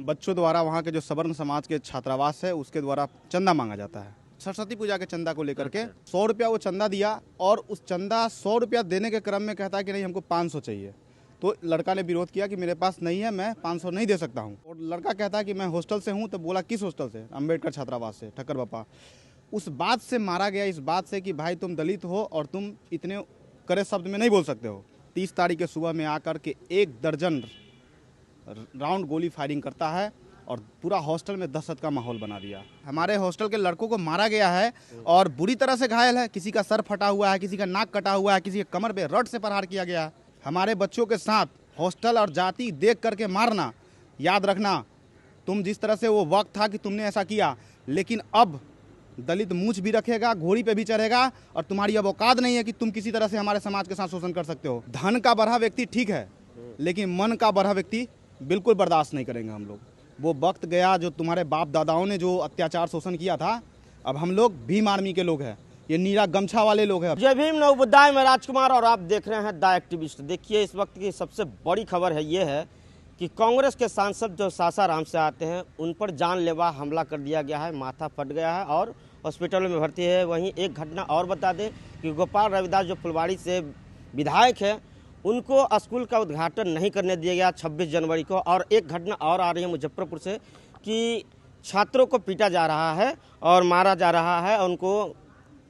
बच्चों द्वारा वहाँ के जो सवर्ण समाज के छात्रावास है उसके द्वारा चंदा मांगा जाता है। सरस्वती पूजा के चंदा को लेकर के 100 रुपया वो चंदा दिया और उस चंदा 100 रुपया देने के क्रम में कहता है कि नहीं हमको 500 चाहिए। तो लड़का ने विरोध किया कि मेरे पास नहीं है, मैं 500 नहीं दे सकता हूँ। और लड़का कहता है कि मैं हॉस्टल से हूँ। तो बोला किस हॉस्टल से? अम्बेडकर छात्रावास से, ठक्कर बापा। उस बात से मारा गया, इस बात से कि भाई तुम दलित हो और तुम इतने कड़े शब्द में नहीं बोल सकते हो। 30 तारीख के सुबह में आकर के 1 दर्जन राउंड गोली फायरिंग करता है और पूरा हॉस्टल में दहशत का माहौल बना दिया। हमारे हॉस्टल के लड़कों को मारा गया है और बुरी तरह से घायल है। किसी का सर फटा हुआ है, किसी का नाक कटा हुआ है, किसी के कमर पे रड से प्रहार किया गया है। हमारे बच्चों के साथ हॉस्टल और जाति देख करके मारना, याद रखना तुम जिस तरह से वो वक्त था कि तुमने ऐसा किया, लेकिन अब दलित मूंछ भी रखेगा, घोड़ी पे भी चढ़ेगा और तुम्हारी अब औकात नहीं है कि तुम किसी तरह से हमारे समाज के साथ शोषण कर सकते हो। धन का बढ़ा व्यक्ति ठीक है, लेकिन मन का बढ़ा व्यक्ति बिल्कुल बर्दाश्त नहीं करेंगे हम लोग। वो वक्त गया जो तुम्हारे बाप दादाओं ने जो अत्याचार शोषण किया था। अब हम लोग भीम आर्मी के लोग हैं, ये नीला गमछा वाले लोग हैं। जय भीम, नवोदय में राजकुमार और आप देख रहे हैं द एक्टिविस्ट। देखिए इस वक्त की सबसे बड़ी खबर है ये है कि कांग्रेस के सांसद जो सासाराम से आते हैं उन पर जानलेवा हमला कर दिया गया है, माथा फट गया है और हॉस्पिटल में भर्ती है। वहीं एक घटना और बता दें कि गोपाल रविदास जो फुलवाड़ी से विधायक है उनको स्कूल का उद्घाटन नहीं करने दिया गया 26 जनवरी को। और एक घटना और आ रही है मुजफ्फरपुर से कि छात्रों को पीटा जा रहा है और मारा जा रहा है उनको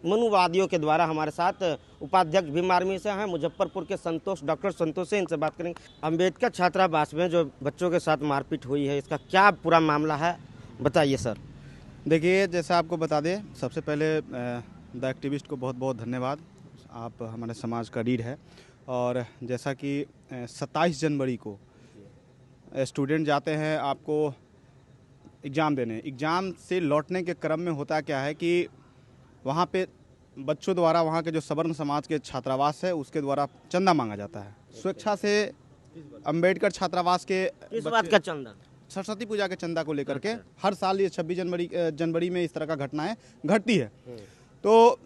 मनुवादियों के द्वारा। हमारे साथ उपाध्यक्ष भीम आर्मी से हैं मुजफ्फरपुर के संतोष, डॉक्टर संतोष से इनसे बात करेंगे। अम्बेडकर छात्रावास में जो बच्चों के साथ मारपीट हुई है, इसका क्या पूरा मामला है, बताइए सर। देखिए, जैसा आपको बता दें, सबसे पहले द एक्टिविस्ट को बहुत बहुत धन्यवाद। आप हमारे समाज का रीढ़ है। और जैसा कि 27 जनवरी को स्टूडेंट जाते हैं आपको एग्ज़ाम देने, एग्ज़ाम से लौटने के क्रम में होता क्या है कि वहाँ पे बच्चों द्वारा वहाँ के जो सवर्ण समाज के छात्रावास है उसके द्वारा चंदा मांगा जाता है। स्वेच्छा से अम्बेडकर छात्रावास के किस बात का चंदा? सरस्वती पूजा के चंदा को लेकर के हर साल ये 26 जनवरी में इस तरह का घटनाएं घटती है। तो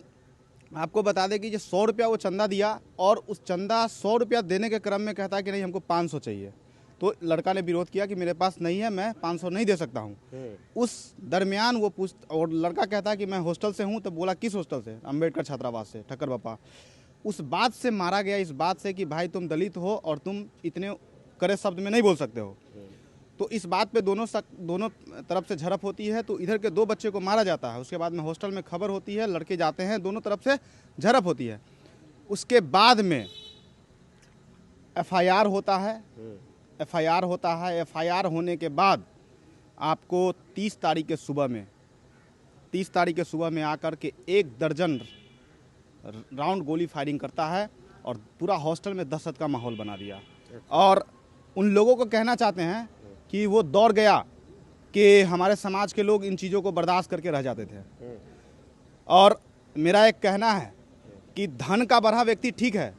आपको बता दें कि ये 100 रुपया वो चंदा दिया और उस चंदा 100 रुपया देने के क्रम में कहता है कि नहीं हमको 500 चाहिए। तो लड़का ने विरोध किया कि मेरे पास नहीं है, मैं 500 नहीं दे सकता हूँ। उस दरमियान वो और लड़का कहता है कि मैं हॉस्टल से हूँ। तो बोला किस हॉस्टल से? अम्बेडकर छात्रावास से, ठक्कर बापा। उस बात से मारा गया, इस बात से कि भाई तुम दलित हो और तुम इतने कड़े शब्द में नहीं बोल सकते हो। तो इस बात पे दोनों तरफ से झड़प होती है। तो इधर के 2 बच्चे को मारा जाता है। उसके बाद में हॉस्टल में खबर होती है, लड़के जाते हैं, दोनों तरफ से झड़प होती है। उसके बाद में एफआईआर होता है। एफआईआर होने के बाद आपको 30 तारीख के सुबह में आकर के 1 दर्जन राउंड गोली फायरिंग करता है और पूरा हॉस्टल में दहशत का माहौल बना दिया। और उन लोगों को कहना चाहते हैं कि वो दौड़ गया कि हमारे समाज के लोग इन चीज़ों को बर्दाश्त करके रह जाते थे। और मेरा एक कहना है कि धन का बढ़ा व्यक्ति ठीक है,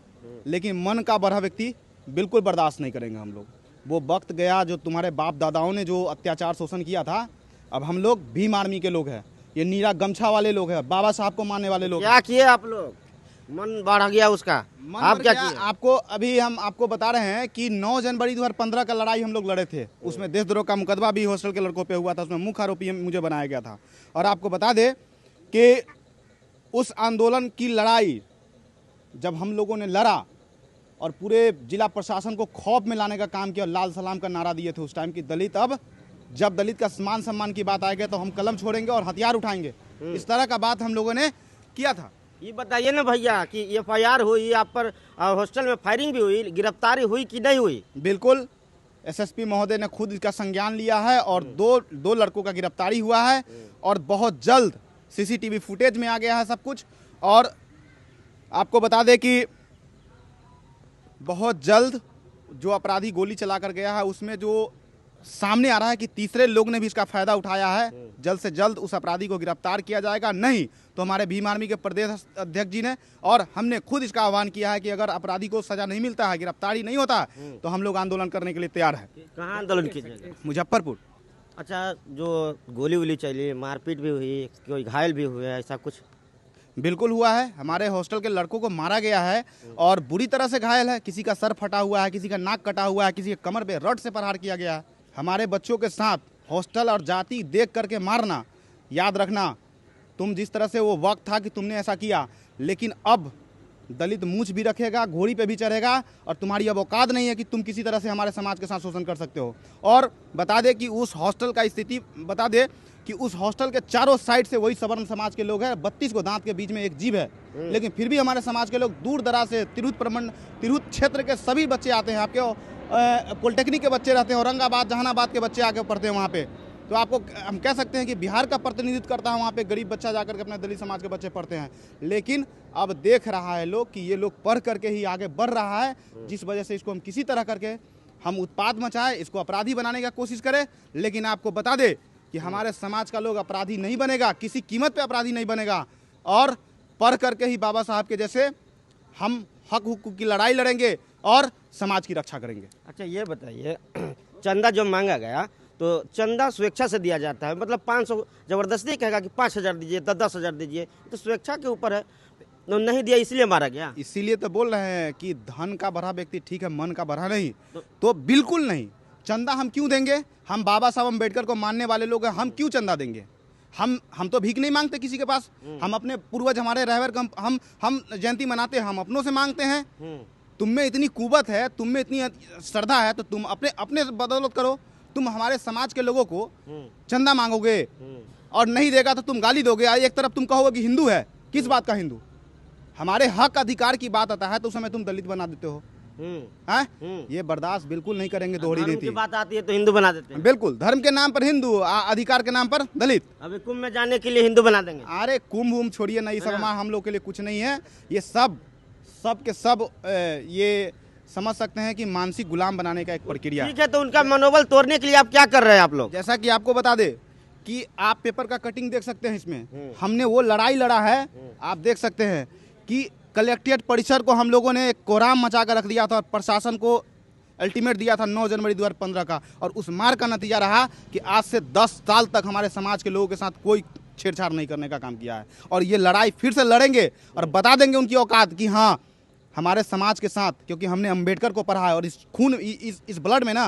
लेकिन मन का बढ़ा व्यक्ति बिल्कुल बर्दाश्त नहीं करेंगे हम लोग। वो वक्त गया जो तुम्हारे बाप दादाओं ने जो अत्याचार शोषण किया था। अब हम लोग भीम आर्मी के लोग हैं, ये नीला गमछा वाले लोग हैं, बाबा साहब को मानने वाले लोग। क्या किए आप लोग? मन बढ़ गया उसका, आप क्या किए? आपको अभी हम आपको बता रहे हैं कि 9 जनवरी 2015 का लड़ाई हम लोग लड़े थे। उसमें देशद्रोह का मुकदमा भी हॉस्टल के लड़कों पे हुआ था, उसमें मुख्य आरोपी मुझे बनाया गया था। और आपको बता दें कि उस आंदोलन की लड़ाई जब हम लोगों ने लड़ा और पूरे जिला प्रशासन को खौफ में लाने का काम किया, लाल सलाम का नारा दिए थे उस टाइम की दलित, अब जब दलित का मान सम्मान की बात आएगी तो हम कलम छोड़ेंगे और हथियार उठाएंगे। इस तरह का बात हम लोगों ने किया था। ये बताइए ना भैया कि एफआईआर हुई आप पर, हॉस्टल में फायरिंग भी हुई, गिरफ्तारी हुई कि नहीं हुई? बिल्कुल, एसएसपी महोदय ने खुद इसका संज्ञान लिया है और दो लड़कों का गिरफ्तारी हुआ है और बहुत जल्द सीसीटीवी फुटेज में आ गया है सब कुछ। और आपको बता दें कि बहुत जल्द जो अपराधी गोली चलाकर गया है उसमें जो सामने आ रहा है कि तीसरे लोग ने भी इसका फायदा उठाया है। जल्द से जल्द उस अपराधी को गिरफ्तार किया जाएगा। नहीं तो हमारे भीम आर्मी के प्रदेश अध्यक्ष जी ने और हमने खुद इसका आह्वान किया है कि अगर अपराधी को सजा नहीं मिलता है, गिरफ्तारी नहीं होता है, तो हम लोग आंदोलन करने के लिए तैयार है। कहाँ आंदोलन कीजिएगा? मुजफ्फरपुर। अच्छा, जो गोली वोली चली, मारपीट भी हुई, कोई घायल भी हुए, ऐसा कुछ? बिल्कुल हुआ है। हमारे हॉस्टल के लड़कों को मारा गया है और बुरी तरह से घायल है। किसी का सर फटा हुआ है, किसी का नाक कटा हुआ है, किसी के कमर पे रड से प्रहार किया गया है। हमारे बच्चों के साथ हॉस्टल और जाति देख करके मारना, याद रखना तुम जिस तरह से वो वक्त था कि तुमने ऐसा किया, लेकिन अब दलित मूंछ भी रखेगा, घोड़ी पे भी चढ़ेगा और तुम्हारी अब औकात नहीं है कि तुम किसी तरह से हमारे समाज के साथ शोषण कर सकते हो। और बता दे कि उस हॉस्टल का स्थिति बता दे कि उस हॉस्टल के चारों साइड से वही सवर्ण समाज के लोग हैं। 32 को दांत के बीच में एक जीभ है, लेकिन फिर भी हमारे समाज के लोग दूर दराज से तिरहुत क्षेत्र के सभी बच्चे आते हैं। आपके पॉलिटेक्निक के बच्चे रहते हैं, औरंगाबाद जहानाबाद के बच्चे आके पढ़ते हैं वहाँ पे। तो आपको हम कह सकते हैं कि बिहार का प्रतिनिधित्व करता है वहाँ पे, गरीब बच्चा जाकर के अपने दलित समाज के बच्चे पढ़ते हैं। लेकिन अब देख रहा है लोग कि ये लोग पढ़ करके ही आगे बढ़ रहा है, जिस वजह से इसको हम किसी तरह करके हम उत्पाद मचाएं, इसको अपराधी बनाने का कोशिश करें। लेकिन आपको बता दे कि हमारे समाज का लोग अपराधी नहीं बनेगा, किसी कीमत पे अपराधी नहीं बनेगा। और पढ़ करके ही बाबा साहब के जैसे हम हक हुकूक की लड़ाई लड़ेंगे और समाज की रक्षा करेंगे। अच्छा ये बताइए, चंदा जो मांगा गया तो चंदा स्वेच्छा से दिया जाता है, मतलब 500 जबरदस्ती कहेगा कि 5,000 दीजिए, 10,000 दीजिए, तो स्वेच्छा के ऊपर है, तो नहीं दिया इसलिए मारा गया। इसीलिए तो बोल रहे हैं कि धन का भरा व्यक्ति ठीक है, मन का भरा नहीं। तो बिल्कुल नहीं, चंदा हम क्यों देंगे? हम बाबा साहब अम्बेडकर को मानने वाले लोग हैं, हम क्यों चंदा देंगे? हम तो भीख नहीं मांगते किसी के पास। हम अपने पूर्वज हमारे रहवर हम जयंती मनाते हैं, हम अपनों से मांगते हैं। तुम में इतनी कुवत है, तुम में इतनी श्रद्धा है, तो तुम अपने बदौलत करो। तुम हमारे समाज के लोगों को चंदा मांगोगे और नहीं देगा तो तुम गाली दोगे। एक तरफ तुम कहोगे कि हिंदू है, किस बात का हिंदू? हमारे हक अधिकार की बात आता है तो उस समय तुम दलित बना देते हो। हैं? ये बर्दाश्त बिल्कुल नहीं करेंगे दोहरी नीति। बात आती है तो हिंदू बना देते हैं। बिल्कुल, धर्म के नाम पर हिंदू, अधिकार के नाम पर दलित। अभी कुंभ में जाने के लिए हिंदू बना देंगे। अरे कुंभ छोड़िए ना, ये सब हम लोग के लिए कुछ नहीं है। ये सब के सब ये समझ सकते हैं कि मानसिक गुलाम बनाने का एक प्रक्रिया। ठीक है, तो उनका मनोबल तोड़ने के लिए आप क्या कर रहे हैं आप लोग? जैसा कि आपको बता दे कि आप पेपर का कटिंग देख सकते हैं, इसमें हमने वो लड़ाई लड़ा है। आप देख सकते हैं कि कलेक्ट्रेट परिसर को हम लोगों ने कोहराम मचा कर रख दिया था और प्रशासन को अल्टीमेट दिया था 9 जनवरी 2015 का। और उस मार का नतीजा रहा कि आज से 10 साल तक हमारे समाज के लोगों के साथ कोई छेड़छाड़ नहीं करने का काम किया है। और ये लड़ाई फिर से लड़ेंगे और बता देंगे उनकी औकात कि हाँ, हमारे समाज के साथ, क्योंकि हमने अंबेडकर को पढ़ा है और इस खून इस ब्लड में ना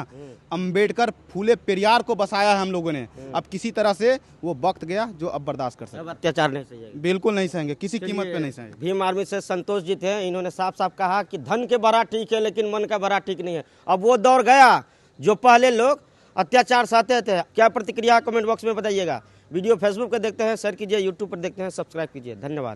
अंबेडकर, फूले पेरियार को बसाया है हम लोगों ने। अब किसी तरह से वो वक्त गया जो अब बर्दाश्त कर सकते। अब अत्याचार नहीं सहेंगे, बिल्कुल नहीं सहेंगे, किसी कीमत पे नहीं सहेंगे। भीम आर्मी से संतोष जी थे, इन्होंने साफ साफ कहा कि धन के भरा ठीक है लेकिन मन का भरा ठीक नहीं है। अब वो दौर गया जो पहले लोग अत्याचार सहते थे। क्या प्रतिक्रिया कमेंट बॉक्स में बताइएगा। वीडियो फेसबुक पर देखते हैं शेयर कीजिए, यूट्यूब पर देखते हैं सब्सक्राइब कीजिए। धन्यवाद।